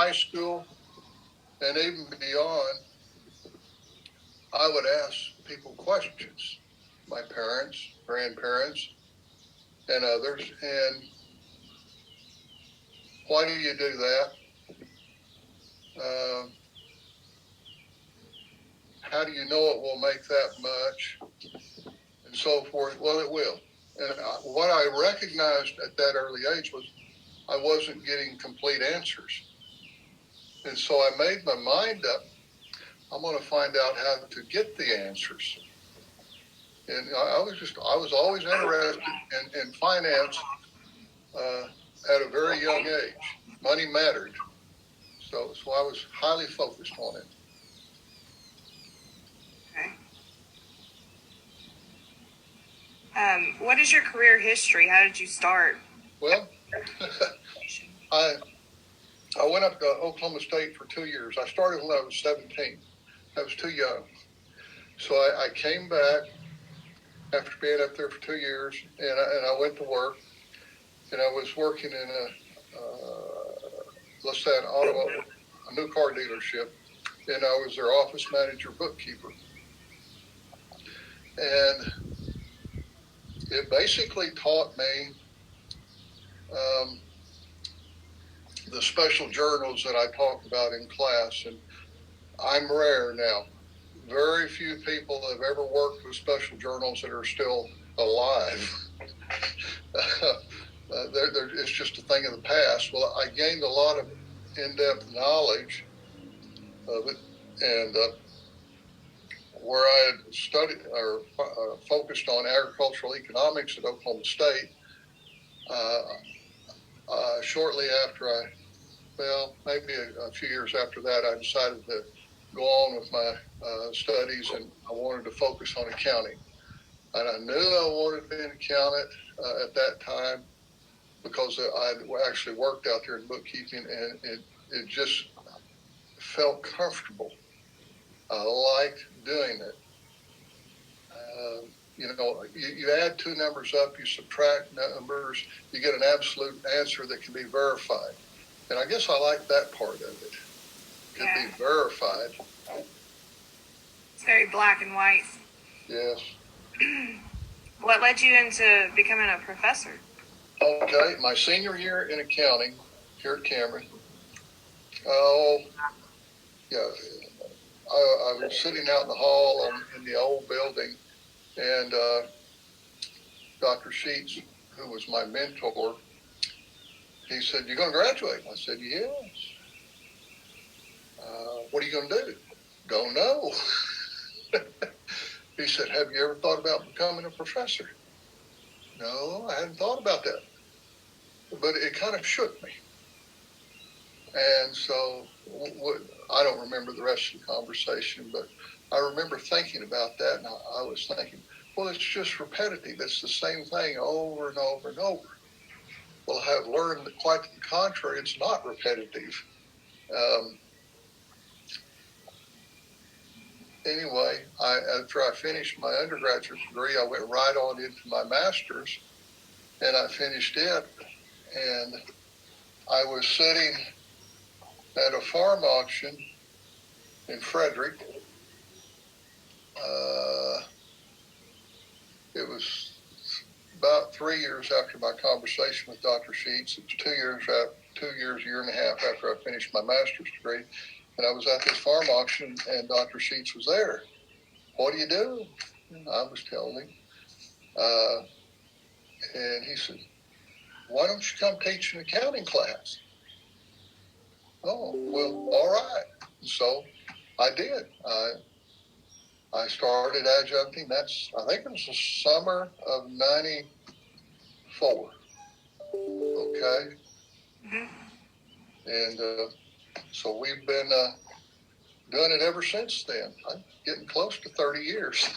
high school and even beyond, I would ask people questions, my parents, grandparents, and others. And why do you do that? Uh, how do you know it will make that much? And so forth. Well, it will. And what I recognized at that early age was I wasn't getting complete answers. And so I made my mind up, I'm going to find out how to get the answers. And I was always interested in finance at a very young age. Money mattered. So I was highly focused on it. Okay. What is your career history? How did you start? Well, I went up to Oklahoma State for 2 years. I started when I was 17. I was too young. So I came back after being up there for 2 years, and I went to work. And I was working in let's say a new car dealership, and I was their office manager, bookkeeper. And it basically taught me the special journals that I talk about in class. And I'm rare now. Very few people have ever worked with special journals that are still alive. It's just a thing of the past. Well, I gained a lot of in-depth knowledge of it, and where I had studied or focused on agricultural economics at Oklahoma State, shortly after maybe a few years after that, I decided to go on with my studies, and I wanted to focus on accounting. And I knew I wanted to be an accountant at that time because I actually worked out there in bookkeeping, and it just felt comfortable. I liked doing it. You add two numbers up, you subtract numbers, you get an absolute answer that can be verified. And I guess I like that part of it. Could be verified. It's very black and white. Yes. What led you into becoming a professor? Okay, my senior year in accounting here at Cameron. Oh, yeah. I was sitting out in the hall in the old building, and Dr. Sheets, who was my mentor, he said, "You're going to graduate?" I said, "Yes." What are you going to do? Don't know. He said, "Have you ever thought about becoming a professor?" No, I hadn't thought about that. But it kind of shook me. And so I don't remember the rest of the conversation, but I remember thinking about that, and I was thinking, well, it's just repetitive. It's the same thing over and over and over. Well, I have learned that quite to the contrary, it's not repetitive. Anyway, after I finished my undergraduate degree, I went right on into my master's, and I finished it. And I was sitting at a farm auction in Frederick. It was about 3 years after my conversation with Dr. Sheets. It was 2 years, a year and a half after I finished my master's degree. And I was at this farm auction, and Dr. Sheets was there. What do you do? And I was telling him. And he said, why don't you come teach an accounting class? Oh, well, all right. And so I did. I started adjuncting. I think it was the summer of 94. Okay. Mm-hmm. And so we've been doing it ever since then. I'm getting close to 30 years.